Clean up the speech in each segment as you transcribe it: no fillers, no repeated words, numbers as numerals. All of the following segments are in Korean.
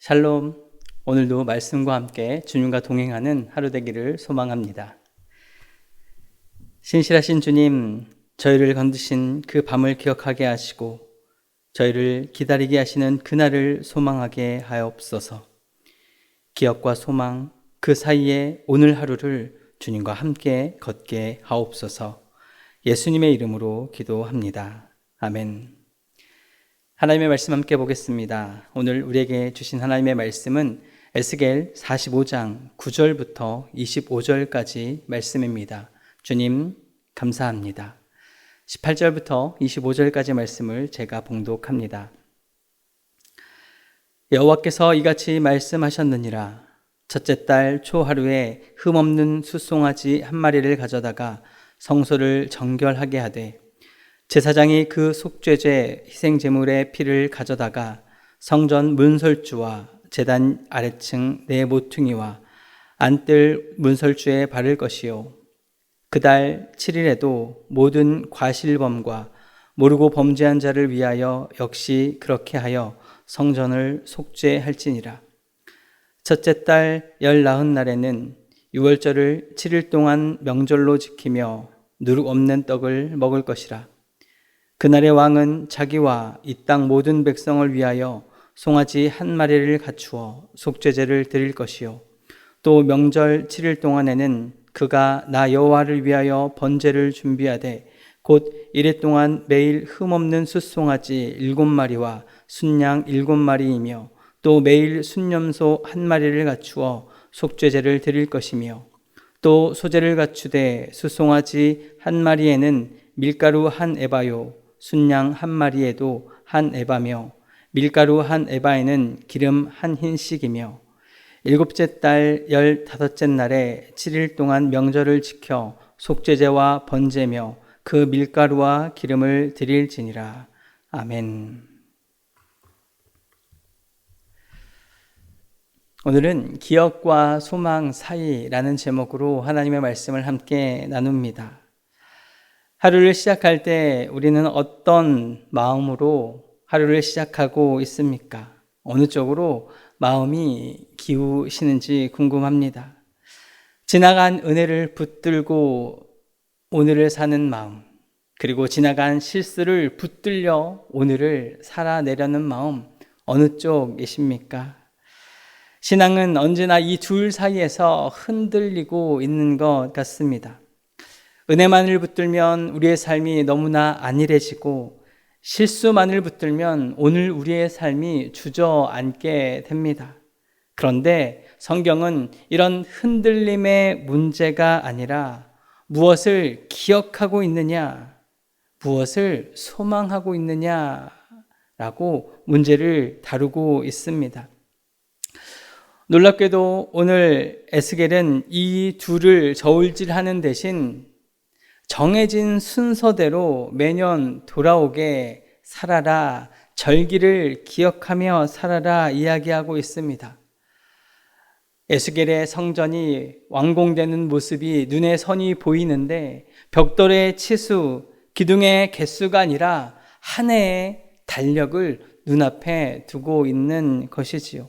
샬롬, 오늘도 말씀과 함께 주님과 동행하는 하루 되기를 소망합니다. 신실하신 주님, 저희를 건드신 그 밤을 기억하게 하시고 저희를 기다리게 하시는 그날을 소망하게 하옵소서. 기억과 소망, 그 사이에 오늘 하루를 주님과 함께 걷게 하옵소서. 예수님의 이름으로 기도합니다. 아멘. 하나님의 말씀 함께 보겠습니다. 오늘 우리에게 주신 하나님의 말씀은 에스겔 45장 9절부터 25절까지 말씀입니다. 주님 감사합니다. 18절부터 25절까지 말씀을 제가 봉독합니다. 여호와께서 이같이 말씀하셨느니라. 첫째 달 초하루에 흠없는 숫송아지 한 마리를 가져다가 성소를 정결하게 하되 제사장이 그 속죄제 희생제물의 피를 가져다가 성전 문설주와 제단 아래층 네 모퉁이와 안뜰 문설주에 바를 것이요 그달 7일에도 모든 과실범과 모르고 범죄한 자를 위하여 역시 그렇게 하여 성전을 속죄할지니라. 첫째 달 19날에는 유월절을 7일 동안 명절로 지키며 누룩 없는 떡을 먹을 것이라. 그날의 왕은 자기와 이 땅 모든 백성을 위하여 송아지 한 마리를 갖추어 속죄제를 드릴 것이요 또 명절 7일 동안에는 그가 나 여호와를 위하여 번제를 준비하되 곧 이래 동안 매일 흠없는 숫송아지 7마리와 순양 7마리이며 또 매일 순염소 한 마리를 갖추어 속죄제를 드릴 것이며 또 소제를 갖추되 숫송아지 한 마리에는 밀가루 한 에바요 순양 한 마리에도 한 에바며 밀가루 한 에바에는 기름 한 흰씩이며 일곱째 달 15째 날에 7일 동안 명절을 지켜 속죄제와 번제며 그 밀가루와 기름을 드릴지니라. 아멘. 오늘은 기억과 소망 사이라는 제목으로 하나님의 말씀을 함께 나눕니다. 하루를 시작할 때 우리는 어떤 마음으로 하루를 시작하고 있습니까? 어느 쪽으로 마음이 기우시는지 궁금합니다. 지나간 은혜를 붙들고 오늘을 사는 마음, 그리고 지나간 실수를 붙들려 오늘을 살아내려는 마음, 어느 쪽이십니까? 신앙은 언제나 이 둘 사이에서 흔들리고 있는 것 같습니다. 은혜만을 붙들면 우리의 삶이 너무나 안일해지고 실수만을 붙들면 오늘 우리의 삶이 주저앉게 됩니다. 그런데 성경은 이런 흔들림의 문제가 아니라 무엇을 기억하고 있느냐, 무엇을 소망하고 있느냐라고 문제를 다루고 있습니다. 놀랍게도 오늘 에스겔은 이 둘을 저울질하는 대신 정해진 순서대로 매년 돌아오게 살아라, 절기를 기억하며 살아라 이야기하고 있습니다. 에스겔의 성전이 완공되는 모습이 눈에 선이 보이는데 벽돌의 치수, 기둥의 개수가 아니라 한 해의 달력을 눈앞에 두고 있는 것이지요.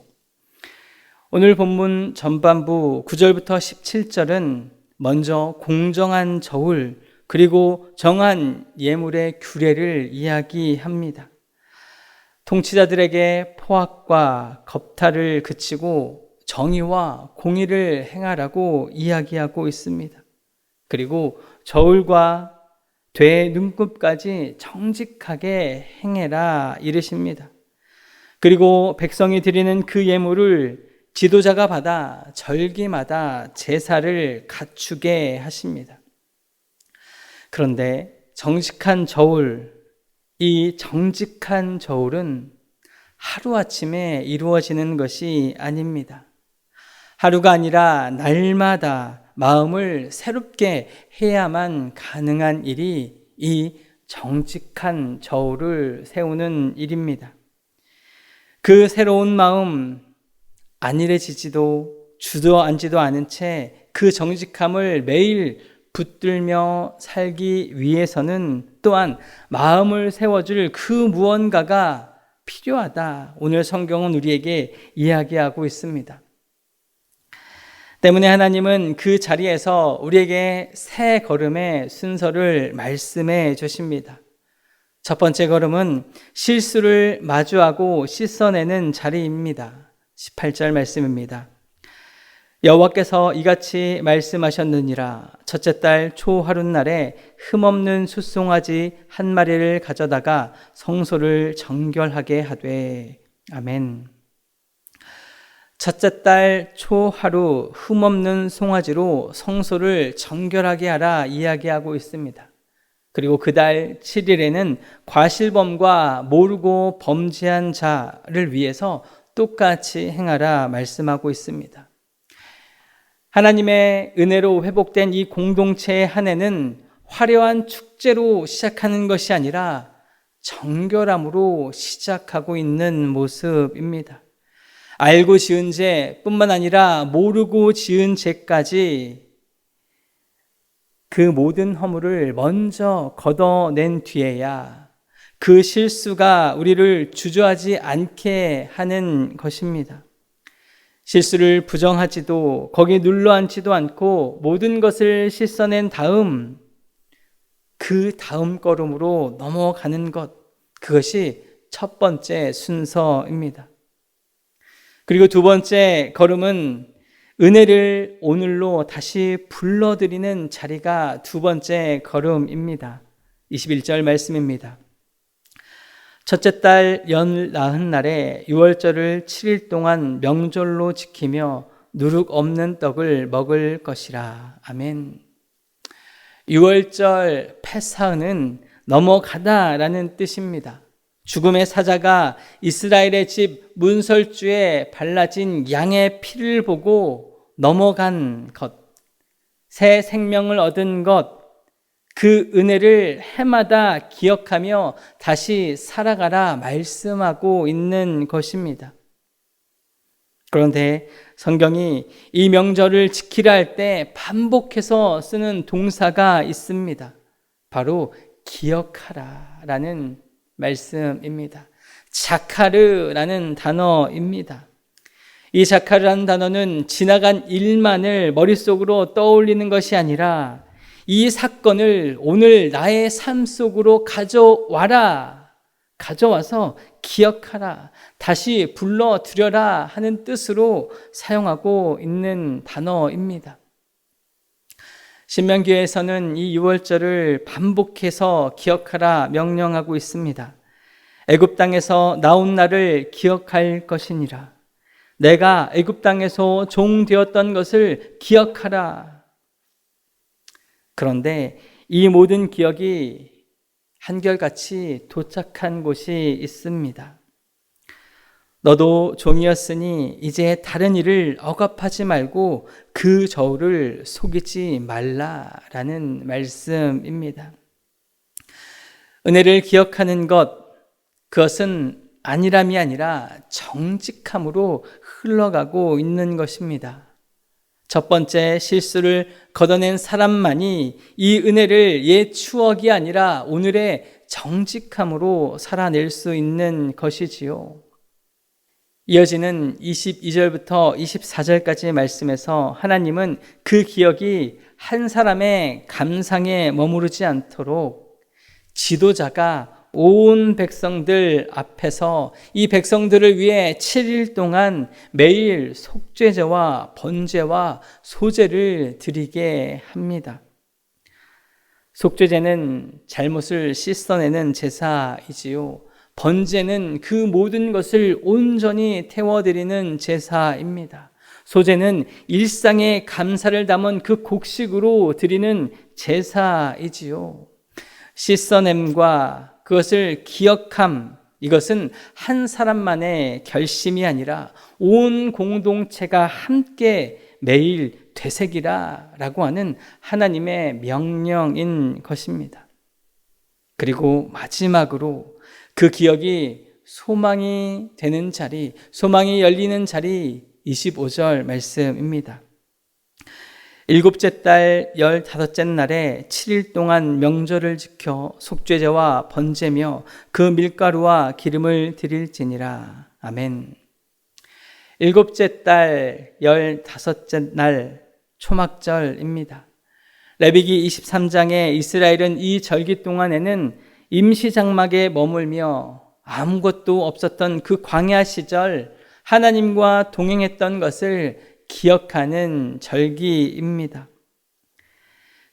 오늘 본문 전반부 9절부터 17절은 먼저 공정한 저울, 그리고 정한 예물의 규례를 이야기합니다. 통치자들에게 포악과 겁탈을 그치고 정의와 공의를 행하라고 이야기하고 있습니다. 그리고 저울과 돼 눈곱까지 정직하게 행해라 이르십니다. 그리고 백성이 드리는 그 예물을 지도자가 받아 절기마다 제사를 갖추게 하십니다. 그런데 정직한 저울, 이 정직한 저울은 하루아침에 이루어지는 것이 아닙니다. 하루가 아니라 날마다 마음을 새롭게 해야만 가능한 일이 이 정직한 저울을 세우는 일입니다. 그 새로운 마음, 안일해지지도 주저앉지도 않은 채 그 정직함을 매일 붙들며 살기 위해서는 또한 마음을 세워줄 그 무언가가 필요하다. 오늘 성경은 우리에게 이야기하고 있습니다. 때문에 하나님은 그 자리에서 우리에게 새 걸음의 순서를 말씀해 주십니다. 첫 번째 걸음은 실수를 마주하고 씻어내는 자리입니다. 18절 말씀입니다. 여호와께서 이같이 말씀하셨느니라. 첫째 달 초하룻날에 흠없는 숫송아지 한 마리를 가져다가 성소를 정결하게 하되. 아멘. 첫째 달 초하루 흠없는 송아지로 성소를 정결하게 하라 이야기하고 있습니다. 그리고 그달 7일에는 과실범과 모르고 범죄한 자를 위해서 똑같이 행하라 말씀하고 있습니다. 하나님의 은혜로 회복된 이 공동체의 한 해는 화려한 축제로 시작하는 것이 아니라 정결함으로 시작하고 있는 모습입니다. 알고 지은 죄뿐만 아니라 모르고 지은 죄까지 그 모든 허물을 먼저 걷어낸 뒤에야 그 실수가 우리를 주저하지 않게 하는 것입니다. 실수를 부정하지도 거기에 눌러앉지도 않고 모든 것을 씻어낸 다음 그 다음 걸음으로 넘어가는 것, 그것이 첫 번째 순서입니다. 그리고 두 번째 걸음은 은혜를 오늘로 다시 불러드리는 자리가 두 번째 걸음입니다. 21절 말씀입니다. 첫째 달 연 나흔 날에 유월절을 7일 동안 명절로 지키며 누룩 없는 떡을 먹을 것이라. 아멘. 유월절 패사흔은 넘어가다라는 뜻입니다. 죽음의 사자가 이스라엘의 집 문설주에 발라진 양의 피를 보고 넘어간 것, 새 생명을 얻은 것, 그 은혜를 해마다 기억하며 다시 살아가라 말씀하고 있는 것입니다. 그런데 성경이 이 명절을 지키라 할 때 반복해서 쓰는 동사가 있습니다. 바로 기억하라라는 말씀입니다. 자카르라는 단어입니다. 이 자카르라는 단어는 지나간 일만을 머릿속으로 떠올리는 것이 아니라 이 사건을 오늘 나의 삶 속으로 가져와서 기억하라, 다시 불러들여라 하는 뜻으로 사용하고 있는 단어입니다. 신명기에서는 이 유월절을 반복해서 기억하라 명령하고 있습니다. 애굽 땅에서 나온 날을 기억할 것이니라. 내가 애굽 땅에서 종 되었던 것을 기억하라. 그런데 이 모든 기억이 한결같이 도착한 곳이 있습니다. 너도 종이었으니 이제 다른 일을 억압하지 말고 그 저울을 속이지 말라라는 말씀입니다. 은혜를 기억하는 것, 그것은 안일함이 아니라 정직함으로 흘러가고 있는 것입니다. 첫 번째 실수를 걷어낸 사람만이 이 은혜를 옛 추억이 아니라 오늘의 정직함으로 살아낼 수 있는 것이지요. 이어지는 22절부터 24절까지의 말씀에서 하나님은 그 기억이 한 사람의 감상에 머무르지 않도록 지도자가 온 백성들 앞에서 이 백성들을 위해 7일 동안 매일 속죄제와 번제와 소제를 드리게 합니다. 속죄제는 잘못을 씻어내는 제사이지요. 번제는 그 모든 것을 온전히 태워드리는 제사입니다. 소제는 일상의 감사를 담은 그 곡식으로 드리는 제사이지요. 씻어냄과 그것을 기억함, 이것은 한 사람만의 결심이 아니라 온 공동체가 함께 매일 되새기라라고 하는 하나님의 명령인 것입니다. 그리고 마지막으로 그 기억이 소망이 되는 자리, 소망이 열리는 자리 25절 말씀입니다. 일곱째 달 15째 날에 7일 동안 명절을 지켜 속죄제와 번제며 그 밀가루와 기름을 드릴지니라. 아멘. 일곱째 달 15째 날 초막절입니다. 레위기 23장에 이스라엘은 이 절기 동안에는 임시장막에 머물며 아무것도 없었던 그 광야 시절 하나님과 동행했던 것을 기억하는 절기입니다.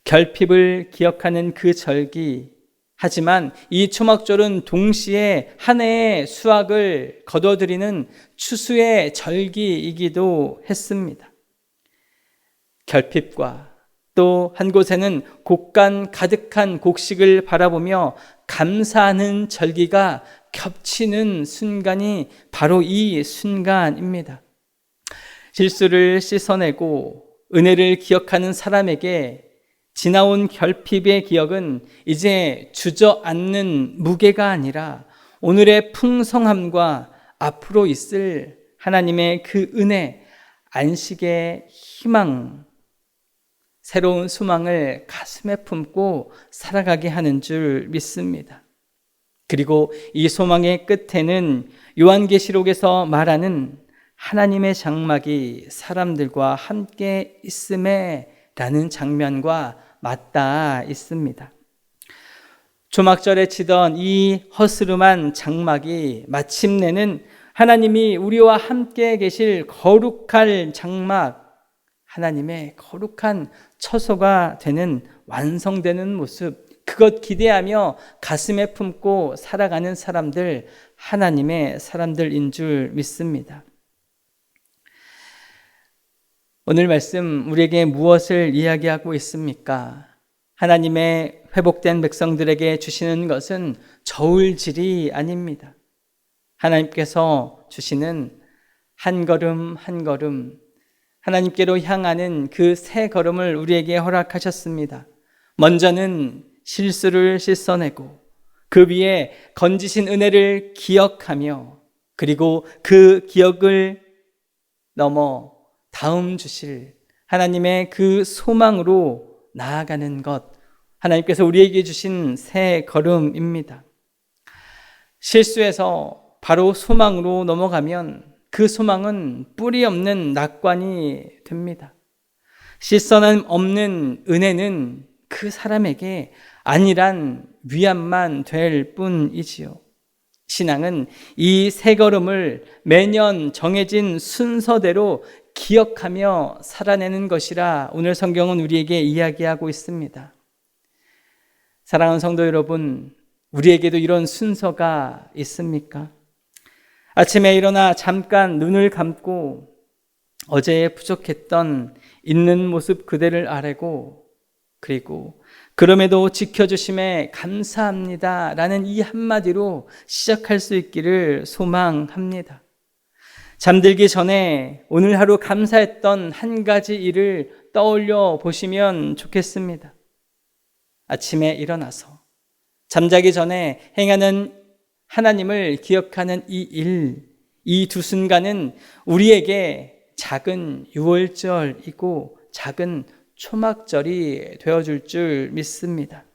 결핍을 기억하는 그 절기. 하지만 이 초막절은 동시에 한 해의 수확을 거둬들이는 추수의 절기이기도 했습니다. 결핍과 또 한 곳에는 곡간 가득한 곡식을 바라보며 감사하는 절기가 겹치는 순간이 바로 이 순간입니다. 실수를 씻어내고 은혜를 기억하는 사람에게 지나온 결핍의 기억은 이제 주저앉는 무게가 아니라 오늘의 풍성함과 앞으로 있을 하나님의 그 은혜, 안식의 희망, 새로운 소망을 가슴에 품고 살아가게 하는 줄 믿습니다. 그리고 이 소망의 끝에는 요한계시록에서 말하는 하나님의 장막이 사람들과 함께 있음에 라는 장면과 맞닿아 있습니다. 초막절에 치던 이 허스름한 장막이 마침내는 하나님이 우리와 함께 계실 거룩할 장막, 하나님의 거룩한 처소가 되는 완성되는 모습, 그것 기대하며 가슴에 품고 살아가는 사람들, 하나님의 사람들인 줄 믿습니다. 오늘 말씀 우리에게 무엇을 이야기하고 있습니까? 하나님의 회복된 백성들에게 주시는 것은 저울질이 아닙니다. 하나님께서 주시는 한 걸음 한 걸음 하나님께로 향하는 그 새 걸음을 우리에게 허락하셨습니다. 먼저는 실수를 씻어내고 그 위에 건지신 은혜를 기억하며 그리고 그 기억을 넘어 다음 주실 하나님의 그 소망으로 나아가는 것, 하나님께서 우리에게 주신 새 걸음입니다. 실수해서 바로 소망으로 넘어가면 그 소망은 뿌리 없는 낙관이 됩니다. 실선 없는 은혜는 그 사람에게 안일한 위안만 될 뿐이지요. 신앙은 이 새 걸음을 매년 정해진 순서대로 기억하며 살아내는 것이라 오늘 성경은 우리에게 이야기하고 있습니다. 사랑하는 성도 여러분, 우리에게도 이런 순서가 있습니까? 아침에 일어나 잠깐 눈을 감고 어제 부족했던 있는 모습 그대를 아뢰고 그리고 그럼에도 지켜주심에 감사합니다 라는 이 한마디로 시작할 수 있기를 소망합니다. 잠들기 전에 오늘 하루 감사했던 한 가지 일을 떠올려 보시면 좋겠습니다. 아침에 일어나서 잠자기 전에 행하는 하나님을 기억하는 이 일, 이 두 순간은 우리에게 작은 유월절이고 작은 초막절이 되어줄 줄 믿습니다.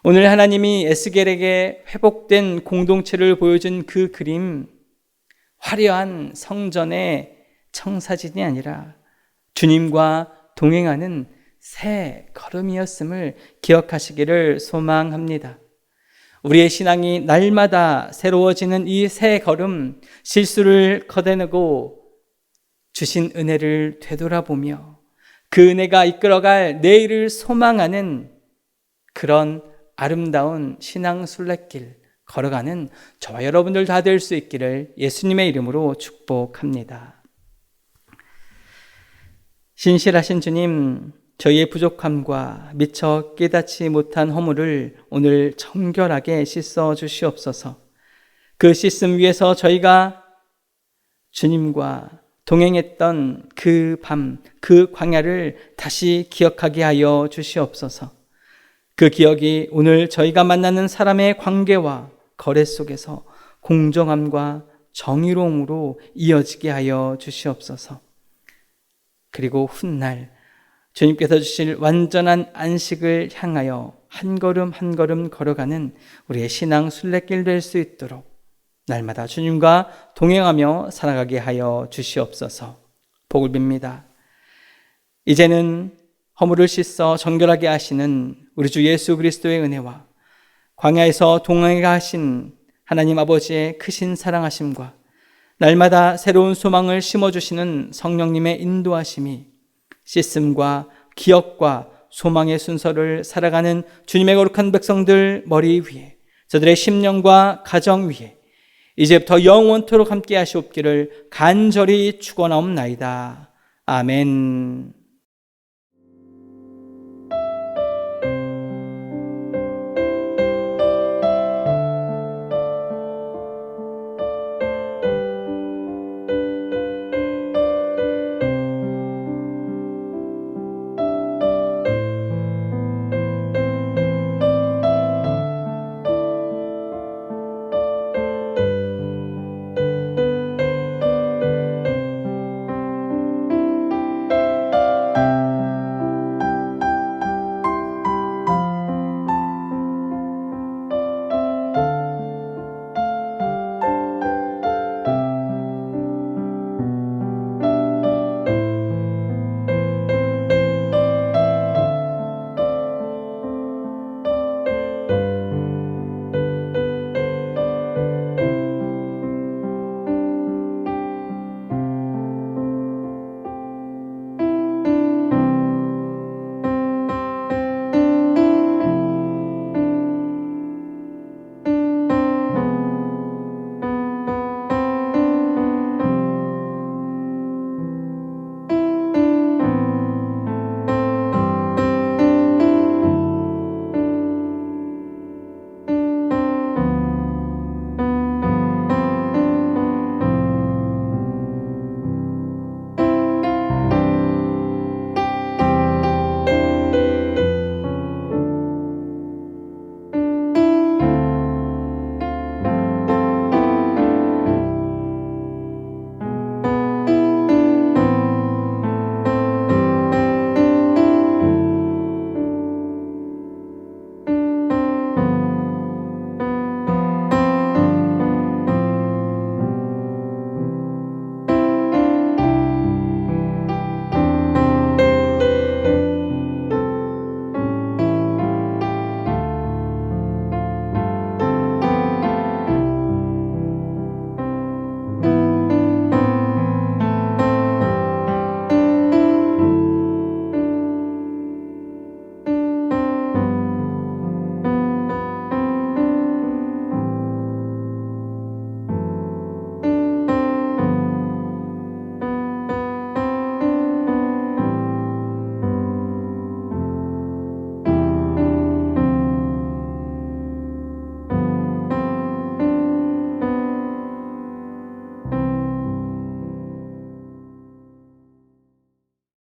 오늘 하나님이 에스겔에게 회복된 공동체를 보여준 그 그림, 화려한 성전의 청사진이 아니라 주님과 동행하는 새 걸음이었음을 기억하시기를 소망합니다. 우리의 신앙이 날마다 새로워지는 이 새 걸음, 실수를 걷어내고 주신 은혜를 되돌아보며 그 은혜가 이끌어갈 내일을 소망하는 그런 아름다운 신앙 순례길 걸어가는 저와 여러분들 다 될 수 있기를 예수님의 이름으로 축복합니다. 신실하신 주님, 저희의 부족함과 미처 깨닫지 못한 허물을 오늘 정결하게 씻어 주시옵소서. 그 씻음 위에서 저희가 주님과 동행했던 그 밤, 그 광야를 다시 기억하게 하여 주시옵소서. 그 기억이 오늘 저희가 만나는 사람의 관계와 거래 속에서 공정함과 정의로움으로 이어지게 하여 주시옵소서. 그리고 훗날 주님께서 주실 완전한 안식을 향하여 한 걸음 한 걸음 걸어가는 우리의 신앙 순례길 될 수 있도록 날마다 주님과 동행하며 살아가게 하여 주시옵소서. 복을 빕니다. 이제는 허물을 씻어 정결하게 하시는 우리 주 예수 그리스도의 은혜와 광야에서 동행하게 하신 하나님 아버지의 크신 사랑하심과 날마다 새로운 소망을 심어주시는 성령님의 인도하심이 씻음과 기억과 소망의 순서를 살아가는 주님의 거룩한 백성들 머리 위에, 저들의 심령과 가정 위에 이제부터 영원토록 함께 하시옵기를 간절히 축원하옵나이다. 아멘.